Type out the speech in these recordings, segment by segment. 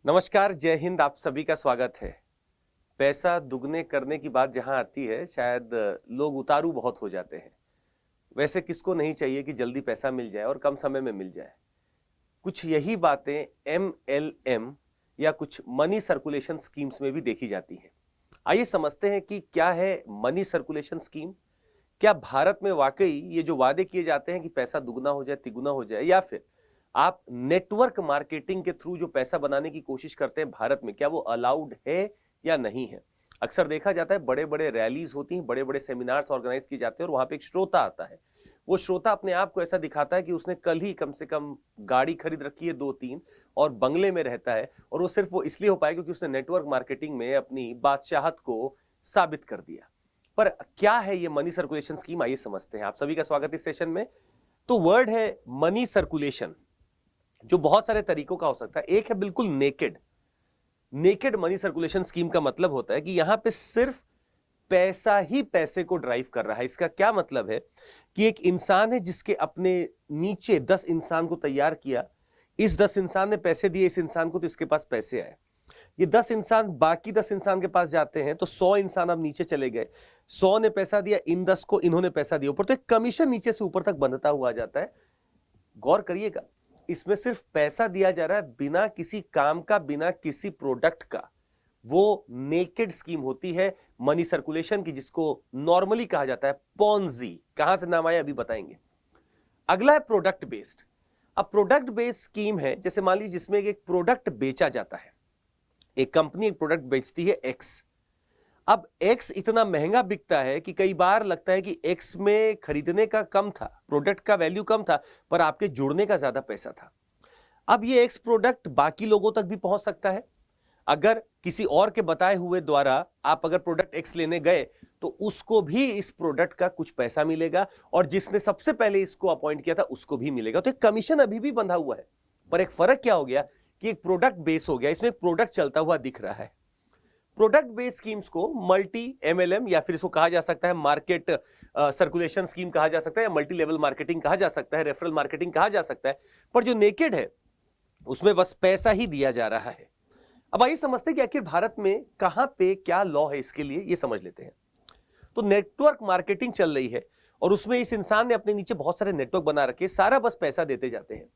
नमस्कार, जय हिंद। आप सभी का स्वागत है। पैसा दुगने करने की बात जहां आती है, शायद लोग उतारू बहुत हो जाते हैं। वैसे किसको नहीं चाहिए कि जल्दी पैसा मिल जाए और कम समय में मिल जाए। कुछ यही बातें MLM या कुछ मनी सर्कुलेशन स्कीम्स में भी देखी जाती हैं। आइए समझते हैं कि क्या है मनी सर्कुलेशन स्कीम। क्या भारत में वाकई ये जो वादे किए जाते हैं कि पैसा दुगना हो जाए, तिगुना हो जाए, या फिर आप नेटवर्क मार्केटिंग के थ्रू जो पैसा बनाने की कोशिश करते हैं भारत में, क्या वो अलाउड है या नहीं है। अक्सर देखा जाता है बड़े बड़े रैलीज होती हैं, बड़े बड़े सेमिनार्स ऑर्गेनाइज किए जाते हैं और वहां पे एक श्रोता आता है। वो श्रोता अपने आप को ऐसा दिखाता है कि उसने कल ही कम से कम गाड़ी खरीद रखी है 2-3 और बंगले में रहता है, और वो सिर्फ वो इसलिए हो पाया क्योंकि उसने नेटवर्क मार्केटिंग में अपनी बादशाहत को साबित कर दिया। पर क्या है ये मनी सर्कुलेशन स्कीम, आइए समझते हैं। आप सभी का स्वागत इस सेशन में। तो वर्ड है मनी सर्कुलेशन, जो बहुत सारे तरीकों का हो सकता है। एक है बिल्कुल नेकेड मनी सर्कुलेशन स्कीम का मतलब होता है कि यहां पे सिर्फ पैसा ही पैसे को ड्राइव कर रहा है। इसका क्या मतलब है कि एक इंसान है जिसके अपने नीचे 10 इंसान को तैयार किया, इस 10 इंसान ने पैसे दिए इस इंसान को, तो इसके पास पैसे आए। ये 10 इंसान बाकी 10 इंसान के पास जाते हैं, तो 100 इंसान अब नीचे चले गए। 100 ने पैसा दिया, इन 10 को इन्होंने पैसा दिया ऊपर, तो एक कमीशन नीचे से ऊपर तक बनता हुआ जाता है। गौर करिएगा, इसमें सिर्फ पैसा दिया जा रहा है, बिना किसी काम का, बिना किसी प्रोडक्ट का। वो नेकेड स्कीम होती है मनी सर्कुलेशन की, जिसको नॉर्मली कहा जाता है पॉन्जी। कहां से नाम आया अभी बताएंगे। अगला है प्रोडक्ट बेस्ड। अब प्रोडक्ट बेस्ड स्कीम है, जैसे मान लीजिए जिसमें एक प्रोडक्ट बेचा जाता है। एक कंपनी एक प्रोडक्ट बेचती है एक्स। अब एक्स इतना महंगा बिकता है कि कई बार लगता है कि एक्स में खरीदने का कम था, प्रोडक्ट का वैल्यू कम था, पर आपके जुड़ने का ज्यादा पैसा था। अब ये एक्स प्रोडक्ट बाकी लोगों तक भी पहुंच सकता है। अगर किसी और के बताए हुए द्वारा आप अगर प्रोडक्ट एक्स लेने गए, तो उसको भी इस प्रोडक्ट का कुछ पैसा मिलेगा, और जिसने सबसे पहले इसको अपॉइंट किया था उसको भी मिलेगा। तो एक कमीशन अभी भी बंधा हुआ है। पर एक फर्क क्या हो गया कि एक प्रोडक्ट बेस हो गया, इसमें एक प्रोडक्ट चलता हुआ दिख रहा है। प्रोडक्ट बेस्ड स्कीम्स को मल्टी MLM या फिर इसको कहा जा सकता है मार्केट सर्कुलेशन स्कीम कहा जा सकता है, या मल्टी लेवल मार्केटिंग कहा जा सकता है, रेफरल मार्केटिंग कहा जा सकता है। पर जो नेकेड है उसमें बस पैसा ही दिया जा रहा है। अब आइए समझते हैं कि आखिर भारत में कहां पे क्या लॉ है इसके लिए, ये समझ लेते हैं। तो नेटवर्क मार्केटिंग चल रही है और उसमें इस इंसान ने अपने नीचे बहुत सारे नेटवर्क बना रखे, सारा बस पैसा देते जाते हैं।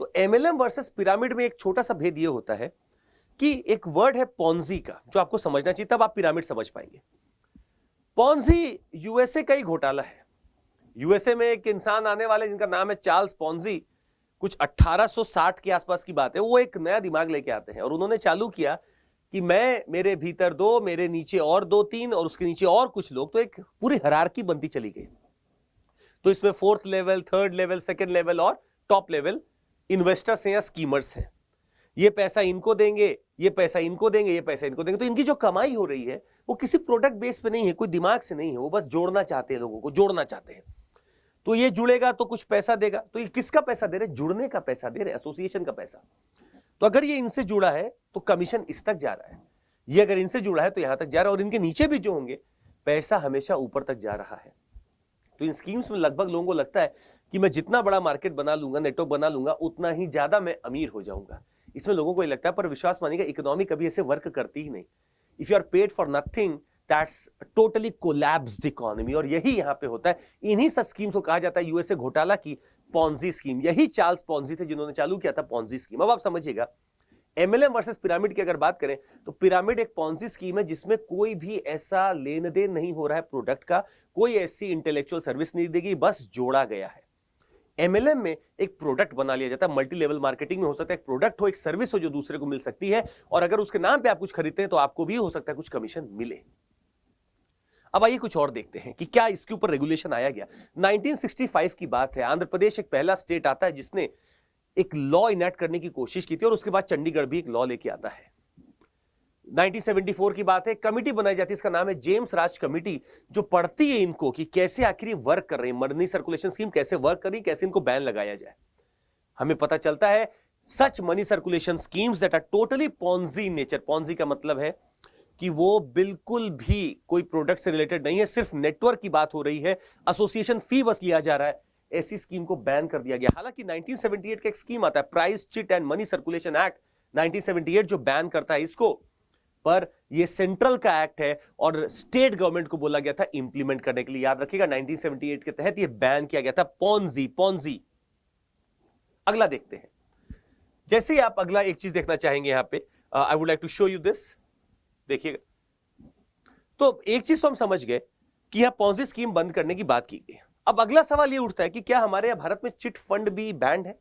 तो MLM वर्सेस पिरामिड में एक छोटा सा भेद ये होता है कि एक वर्ड है पॉन्जी का, जो आपको समझना चाहिए, तब आप पिरामिड समझ पाएंगे। पॉन्जी यूएसए का ही घोटाला है। यूएसए में एक इंसान आने वाले जिनका नाम है चार्ल्स पॉन्जी, कुछ 1860 के आसपास की बात है। वो एक नया दिमाग लेके आते हैं और उन्होंने चालू किया कि मैं, मेरे भीतर 2, मेरे नीचे और 2-3 और उसके नीचे और कुछ लोग, तो एक पूरी हायरार्की बनती चली गई। तो इसमें 4th level, 3rd level, 2nd level और टॉप लेवल इन्वेस्टर्स हैं या स्कीमर्स हैं। ये पैसा इनको देंगे, ये पैसा इनको देंगे, ये पैसा इनको देंगे। तो इनकी जो कमाई हो रही है वो किसी प्रोडक्ट बेस पे नहीं है, कोई दिमाग से नहीं है, वो बस जोड़ना चाहते हैं, लोगों को जोड़ना चाहते हैं। तो ये जुड़ेगा तो कुछ पैसा देगा। तो ये किसका पैसा दे रहे? जुड़ने का पैसा दे रहे, एसोसिएशन का पैसा। तो अगर ये इनसे जुड़ा है तो कमीशन इस तक जा रहा है, ये अगर इनसे जुड़ा है तो यहां तक जा रहा है, और इनके नीचे भी जो होंगे पैसा हमेशा ऊपर तक जा रहा है। तो इन स्कीम्स में लगभग लोगों को लगता है कि मैं जितना बड़ा मार्केट बना लूंगा, नेटवर्क बना लूंगा, उतना ही ज्यादा मैं अमीर हो जाऊंगा। इसमें लोगों को ये लगता है, पर विश्वास मानिएगा इकोनॉमी कभी ऐसे वर्क करती ही नहीं। If you are paid for nothing, that's totally collapsed economy. और यही यहां पे होता है। इन्हीं सब स्कीम्स को कहा जाता है यूएसए घोटाला की पॉन्जी स्कीम। यही चार्ल्स पॉन्जी थे जिन्होंने चालू किया था पॉन्जी स्कीम। अब आप समझिएगा, MLM वर्सेस पिरामिड की अगर बात करें तो पिरामिड एक पॉन्जी स्कीम है जिसमें कोई भी ऐसा लेन देन नहीं हो रहा है प्रोडक्ट का, कोई ऐसी इंटेलेक्चुअल सर्विस नहीं देगी, बस जोड़ा गया है। MLM में एक प्रोडक्ट बना लिया जाता है। मल्टी लेवल मार्केटिंग में हो सकता है एक प्रोडक्ट हो, एक सर्विस हो जो दूसरे को मिल सकती है, और अगर उसके नाम पे आप कुछ खरीदते हैं तो आपको भी हो सकता है कुछ कमीशन मिले। अब आइए कुछ और देखते हैं कि क्या इसके ऊपर रेगुलेशन आया गया। 1965 की बात है। आंध्र प्रदेश एक पहला स्टेट आता है जिसने एक लॉ इनैक्ट करने की कोशिश की थी, और उसके बाद चंडीगढ़ भी एक लॉ लेके आता है। 1974 की बात है। कमिटी बनाई जाती है, इसका नाम है जेम्स राज कमिटी, जो पढ़ती है इनको कि कैसे आखिर ये वर्क कर रही है, मनी सर्कुलेशन स्कीम कैसे वर्क कर रही है, कैसे इनको बैन लगाया जाए। हमें पता चलता है such money circulation schemes that are totally Ponzi in nature. Ponzi का मतलब है कि वो बिल्कुल भी कोई प्रोडक्ट से रिलेटेड नहीं है, सिर्फ नेटवर्क की बात हो रही है, एसोसिएशन फी बस लिया जा रहा है। ऐसी स्कीम को बैन कर दिया गया। हालांकि 1978 का एक स्कीम आता है, price chit and money circulation act 1978 जो बैन करता है इसको, पर ये सेंट्रल का एक्ट है और स्टेट गवर्नमेंट को बोला गया था इंप्लीमेंट करने के लिए। याद रखिएगा 1978 के तहत ये बैन किया गया था पॉन्जी। अगला देखते हैं। जैसे ही आप अगला एक चीज देखना चाहेंगे यहां पे, I would like to show you this. देखिएगा, तो एक चीज तो हम समझ गए कि यहां पॉन्जी स्कीम बंद करने की बात की गई। अब अगला सवाल ये उठता है कि क्या हमारे यहां भारत में चिट फंड भी बैंड है?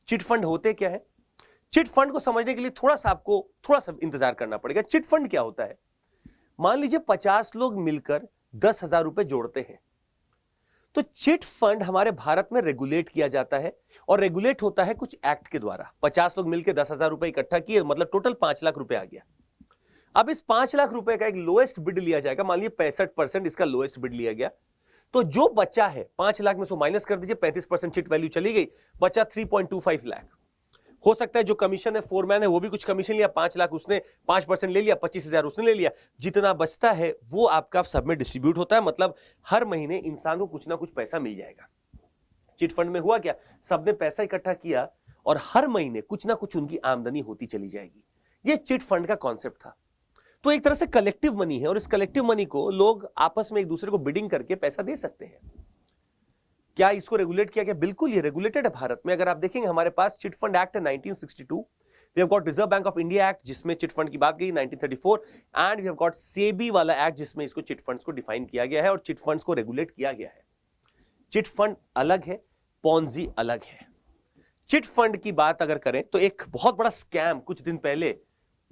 चिट फंड होते क्या है? चिट फंड को समझने के लिए आपको थोड़ा सा इंतजार करना पड़ेगा। चिट फंड क्या होता है? मान लीजिए 50 लोग मिलकर 10,000 रुपए जोड़ते हैं, तो चिट फंड हमारे भारत में रेगुलेट किया जाता है और रेगुलेट होता है कुछ एक्ट के द्वारा। 50 लोग मिलकर 10,000 रुपए इकट्ठा किए, मतलब टोटल 5 लाख रुपए आ गया। अब इस 5 लाख रुपए का एक लोएस्ट बिड लिया जाएगा। मान लीजिए 65% इसका लोएस्ट बिड लिया गया, तो जो बचा है 5 लाख में से माइनस कर दीजिए, 35% चिट वैल्यू चली गई, बचा 3.25 लाख। हो सकता है जो कमीशन है, फोरमैन है, वो भी कुछ कमीशन लिया, 5 लाख उसने 5% ले लिया, 25,000 उसने ले लिया। जितना बचता है वो आपका सब में डिस्ट्रीब्यूट होता है, मतलब हर महीने इंसान को कुछ ना कुछ पैसा मिल जाएगा। चिट फंड में हुआ क्या, सबने पैसा इकट्ठा किया और हर महीने कुछ ना कुछ उनकी आमदनी होती चली जाएगी। ये चिट फंड का कॉन्सेप्ट था। तो एक तरह से कलेक्टिव मनी है और इस कलेक्टिव मनी को लोग आपस में एक दूसरे को बिडिंग करके पैसा दे सकते हैं। क्या इसको रेगुलेट किया गया? बिल्कुल, ये रेगुलेटेड है भारत में। अगर आप देखेंगे हमारे पास चिट फंड एक्ट है 1962, we have got Reserve Bank of India act जिसमें चिट फंड की बात गई 1934, and we have got SEBI वाला एक्ट जिसमें इसको चिट फंड्स को डिफाइन किया गया है और चिट फंड्स को रेगुलेट किया गया है। चिट फंड अलग है, पॉन्जी अलग है। चिट फंड की बात अगर करें तो एक बहुत बड़ा स्कैम कुछ दिन पहले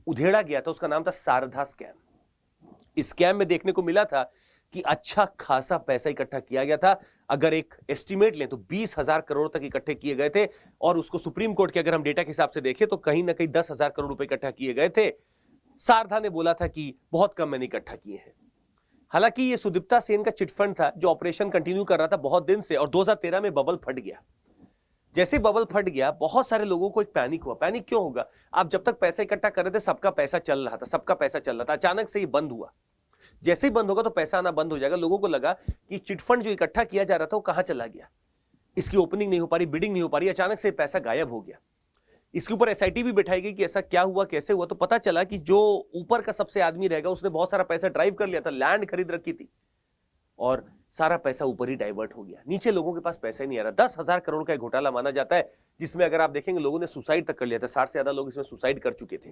उधेड़ा गया था, उसका नाम था शारदा स्कैम। इस स्कैम में देखने को मिला था कि अच्छा खासा पैसा इकट्ठा किया गया था। अगर एक एस्टिमेट लें तो 20,000 करोड़ तक इकट्ठे किए गए थे और उसको सुप्रीम कोर्ट के अगर हम डेटा के हिसाब से देखें तो कहीं ना कहीं 10,000 करोड़ रुपए इकट्ठा किए गए थे। शारदा ने बोला था कि बहुत कम मैंने इकट्ठा किए हैं। हालांकि ये सुदीप्ता सेन का चिट फंड था जो ऑपरेशन कंटिन्यू कर रहा था बहुत दिन से, और 2013 में बबल फट गया। जैसे बबल फट गया, बहुत सारे लोगों को एक पैनिक हुआ। पैनिक क्यों होगा? आप जब तक पैसा इकट्ठा कर रहे थे सबका पैसा चल रहा था, सबका पैसा चल रहा था, अचानक से ये बंद हुआ। जैसे ही बंद होगा तो पैसा आना बंद हो जाएगा। लोगों को लगा कि चिट फंड जो इकट्ठा किया जा रहा था वो कहां चला गया, इसकी ओपनिंग नहीं हो पा रही, बिडिंग नहीं हो पा रही, अचानक से पैसा गायब हो गया। इसके ऊपर एसआईटी भी बैठाई गई कि ऐसा क्या हुआ, कैसे हुआ। तो पता चला कि जो ऊपर का सबसे आदमी रहेगा उसने बहुत सारा पैसा ड्राइव कर लिया था, लैंड खरीद रखी थी और सारा पैसा ऊपर ही डाइवर्ट हो गया। नीचे लोगों के पास पैसा ही नहीं आ रहा। 10,000 करोड़ का एक घोटाला माना जाता है जिसमें अगर आप देखेंगे लोगों ने सुसाइड तक कर लिया था। 60 से ज्यादा लोग इसमें सुसाइड कर चुके थे।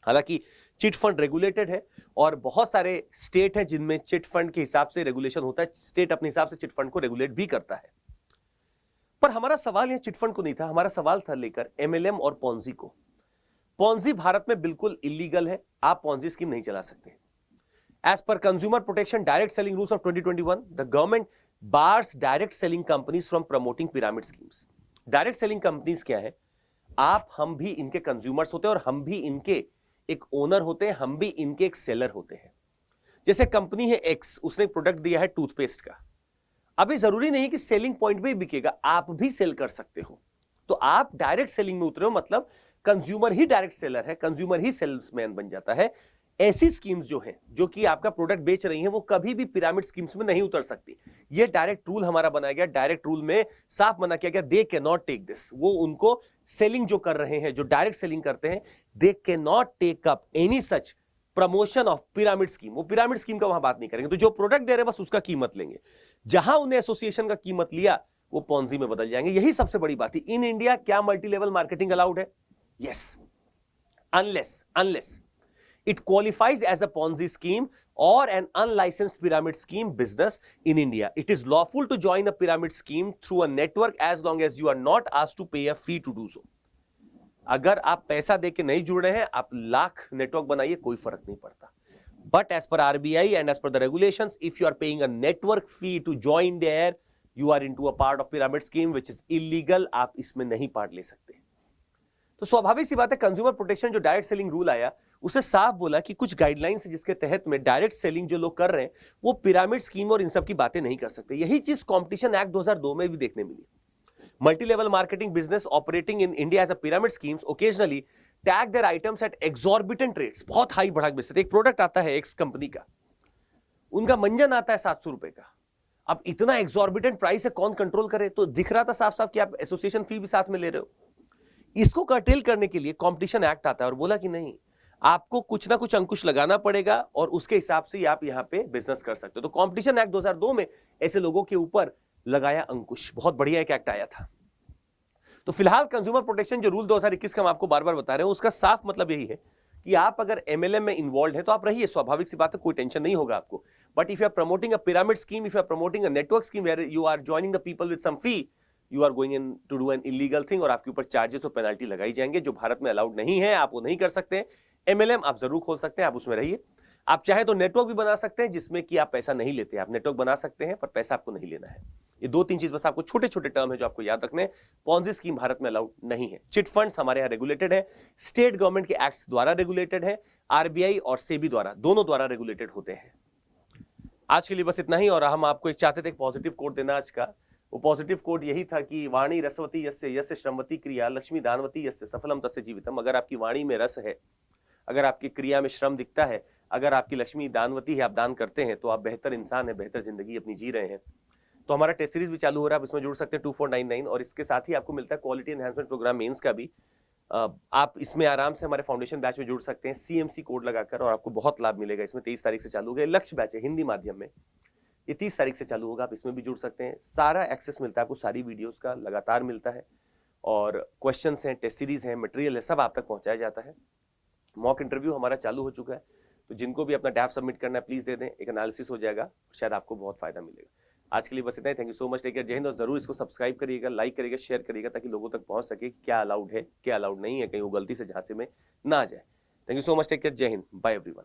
हालांकि चिट फंड रेगुलेटेड है और बहुत सारे स्टेट है जिनमें चिट फंड के हिसाब से रेगुलेशन होता है। स्टेट अपने हिसाब से चिट फंड को रेगुलेट भी करता है। पर हमारा सवाल यह चिट फंड को नहीं था, हमारा सवाल था लेकर एमएलएम और पॉन्जी को। पॉन्जी भारत में बिल्कुल इलीगल है, आप पॉन्जी स्कीम नहीं चला सकते। As per Consumer Protection Direct Selling Rules of 2021, the government bars direct selling companies from promoting pyramid schemes. Direct selling companies क्या है? आप हम भी इनके कंज्यूमर्स होते हैं और हम भी इनके एक ओनर होते हैं, हम भी इनके एक सेलर होते हैं। जैसे कंपनी है एक्स, उसने एक प्रोडक्ट दिया है टूथपेस्ट का। अभी जरूरी नहीं कि सेलिंग पॉइंट पे ही बिकेगा, आप भी सेल कर सकते हो। तो आप डायरेक्ट सेलिंग में उतरे हो, मतलब कंज्यूमर ही डायरेक्ट सेलर है, कंज्यूमर ही सेल्समैन बन जाता है। ऐसी स्कीम्स जो हैं, जो कि आपका प्रोडक्ट बेच रही हैं, वो कभी भी पिरामिड स्कीम्स में नहीं उतर सकती। ये डायरेक्ट रूल हमारा बनाया गया। डायरेक्ट रूल में साफ मना किया गया, they can not take this. वो उनको सेलिंग जो कर रहे हैं, जो डायरेक्ट सेलिंग करते हैं, they can not take up any such promotion of pyramid scheme. वो पिरामिड स्कीम का वहां बात नहीं करेंगे। तो जो प्रोडक्ट दे रहे हैं बस उसका कीमत लेंगे। जहां उन्हें एसोसिएशन का कीमत लिया वो पॉन्जी में बदल जाएंगे। यही सबसे बड़ी बात है। इन इंडिया क्या मल्टी लेवल मार्केटिंग अलाउड है? Yes, unless it qualifies as a Ponzi scheme or an unlicensed pyramid scheme business in India. It is lawful to join a pyramid scheme through a network as long as you are not asked to pay a fee to do so. अगर आप पैसा देके नहीं जुड़ रहे हैं, आप lakh network बनाइए, कोई फर्क नहीं पड़ता। But as per RBI and as per the regulations, if you are paying a network fee to join there, you are into a part of pyramid scheme which is illegal. आप इसमें नहीं part ले सकते। तो स्वाभाविक सी बात है, consumer protection जो डायरेक्ट सेलिंग रूल आया उसे साफ बोला कि कुछ गाइडलाइंस है जिसके तहत में डायरेक्ट सेलिंग जो लोग कर रहे हैं वो पिरामिड स्कीम और इन सब की बातें नहीं कर सकते। यही चीज कंपटीशन एक्ट 2002 में भी देखने मिली। Multi level marketing business operating in India as a pyramid schemes occasionally tag their items at exorbitant rates. बहुत हाई बढ़ाक बेचते। एक प्रोडक्ट आता है एक्स कंपनी का, उनका मंजन आता है 700 रुपए का। अब इतना एक्सॉर्बिटेंट प्राइस है, कौन कंट्रोल करे? तो दिख रहा था साफ साफ कि आप एसोसिएशन फी भी साथ में ले रहे हो। इसको कर्टेल करने के लिए कॉम्पिटिशन एक्ट आता है और बोला कि नहीं, आपको कुछ ना कुछ अंकुश लगाना पड़ेगा और उसके हिसाब से ही आप यहां पे बिजनेस कर सकते हो। तो कॉम्पिटिशन एक्ट 2002 में ऐसे लोगों के ऊपर लगाया अंकुश, बहुत बढ़िया एक एक्ट आया था। तो फिलहाल कंज्यूमर प्रोटेक्शन जो रूल 2021 का हम आपको बार बार बता रहे हैं, उसका साफ मतलब यही है कि आप अगर एमएलएम में इन्वॉल्व है तो आप रहिए, स्वाभाविक सी बात है, कोई टेंशन नहीं होगा आपको। But if you are promoting a pyramid scheme, if you are promoting a network scheme where you are joining the people with some fee, you are going in to do an illegal thing और आपके ऊपर charges और penalty लगाई जाएंगे, जो भारत में allowed नहीं है, आप वो नहीं कर सकते। एमएलएम आप जरूर खोल सकते हैं, आप उसमें रहिए। आप चाहे तो नेटवर्क भी बना सकते हैं जिसमें कि आप पैसा नहीं लेते, आप नेटवर्क बना सकते हैं पर पैसा आपको नहीं लेना है। ये 2-3 चीज बस आपको छोटे छोटे टर्म है जो आपको याद रखने हैं। पॉन्जी स्कीम भारत में अलाउड नहीं है। चिट फंड्स हमारे यहाँ रेगुलेटेड है, स्टेट गवर्नमेंट के एक्ट्स द्वारा रेगुलेटेड है, आरबीआई और सेबी द्वारा, दोनों द्वारा रेगुलेटेड होते हैं। आज के लिए बस इतना ही। और हम आपको एक चाहते थे एक पॉजिटिव कोड देना आज का। वो पॉजिटिव कोड यही था कि वाणी रसवती यस्य यस्य श्रमवती क्रिया लक्ष्मी दानवती यस्य सफलम तस्य जीवितम। अगर आपकी वाणी में रस है, अगर आपकी क्रिया में श्रम दिखता है, अगर आपकी लक्ष्मी दानवती है, आप दान करते हैं, तो आप बेहतर इंसान है, बेहतर जिंदगी अपनी जी रहे हैं। तो हमारा टेस्ट सीरीज भी चालू हो रहा है, आप इसमें जुड़ सकते हैं 2499 और इसके साथ ही आपको मिलता है क्वालिटी एनहांसमेंट प्रोग्राम मेंस का भी। आप इसमें आराम से हमारे फाउंडेशन बैच में जुड़ सकते हैं सीएमसी कोड लगाकर और आपको बहुत लाभ मिलेगा। इसमें 23 तारीख से चालू हो गया। लक्ष्य बैच है हिंदी माध्यम में, ये 30 तारीख से चालू होगा, आप इसमें भी जुड़ सकते हैं। सारा एक्सेस मिलता है आपको, सारी वीडियोस का लगातार मिलता है और क्वेश्चंस हैं, टेस्ट सीरीज हैं, मटेरियल है, सब आप तक पहुंचाया जाता है। मॉक इंटरव्यू हमारा चालू हो चुका है, तो जिनको भी अपना डैफ सबमिट करना है प्लीज दे दें, एक एनालिसिस हो जाएगा, शायद आपको बहुत फायदा मिलेगा। आज के लिए बस इतना ही। Thank you so much, take care, Jai Hind. और जरूर इसको सब्सक्राइब करिएगा, लाइक करिएगा, शेयर करिएगा ताकि लोगों तक पहुंच सके क्या अलाउड है क्या अलाउड नहीं है, कहीं वो गलती से झांसे में ना आ जाए। Thank you so much, take care, Jai Hind, bye everyone.